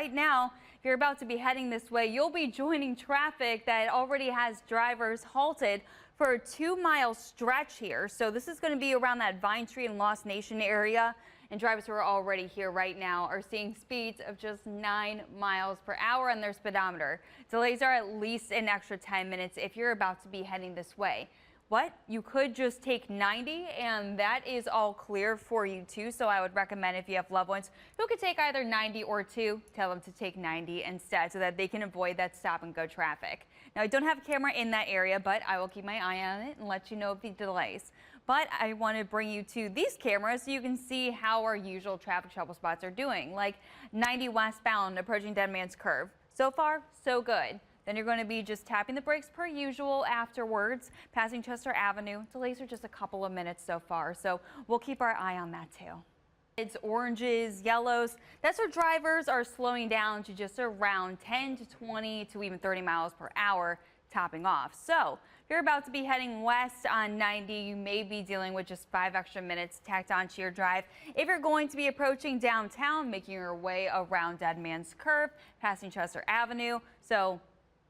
Right now, if you're about to be heading this way, you'll be joining traffic that already has drivers halted for a 2-mile stretch here. So this is going to be around that Vine Street and Lost Nation area. And drivers who are already here right now are seeing speeds of just 9 miles per hour on their speedometer. Delays are at least an extra 10 minutes if you're about to be heading this way. But you could just take 90 and that is all clear for you too. So I would recommend if you have loved ones who could take either 90 or 2, tell them to take 90 instead so that they can avoid that stop and go traffic. Now I don't have a camera in that area, but I will keep my eye on it and let you know of the delays. But I want to bring you to these cameras so you can see how our usual traffic trouble spots are doing, like 90 westbound approaching Dead Man's Curve. So far, so good. Then you're going to be just tapping the brakes per usual afterwards, passing Chester Avenue. Delays are just a couple of minutes so far, so we'll keep our eye on that too. It's oranges, yellows. That's where drivers are slowing down to just around 10 to 20 to even 30 miles per hour, topping off. So if you're about to be heading west on 90, you may be dealing with just 5 extra minutes tacked onto your drive. If you're going to be approaching downtown, making your way around Dead Man's Curve, passing Chester Avenue. So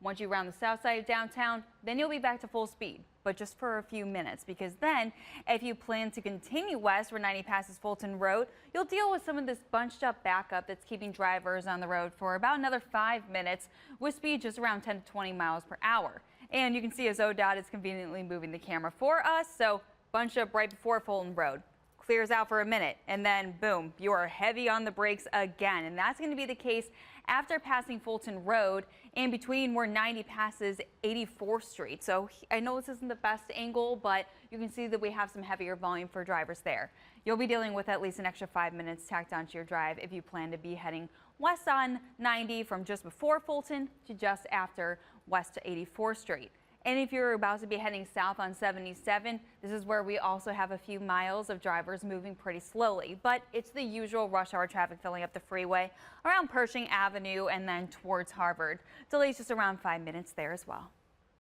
once you round the south side of downtown, then you'll be back to full speed, but just for a few minutes, because then if you plan to continue west where 90 passes Fulton Road, you'll deal with some of this bunched up backup that's keeping drivers on the road for about another 5 minutes with speed just around 10 to 20 miles per hour. And you can see as ODOT is conveniently moving the camera for us, so bunch up right before Fulton Road. Clears out for a minute and then boom, you are heavy on the brakes again. And that's going to be the case after passing Fulton Road and between where 90 passes 84th Street. So I know this isn't the best angle, but you can see that we have some heavier volume for drivers there. You'll be dealing with at least an extra 5 minutes tacked onto your drive if you plan to be heading west on 90 from just before Fulton to just after west to 84th Street. And if you're about to be heading south on 77, this is where we also have a few miles of drivers moving pretty slowly. But it's the usual rush hour traffic filling up the freeway around Pershing Avenue and then towards Harvard. Delays just around 5 minutes there as well.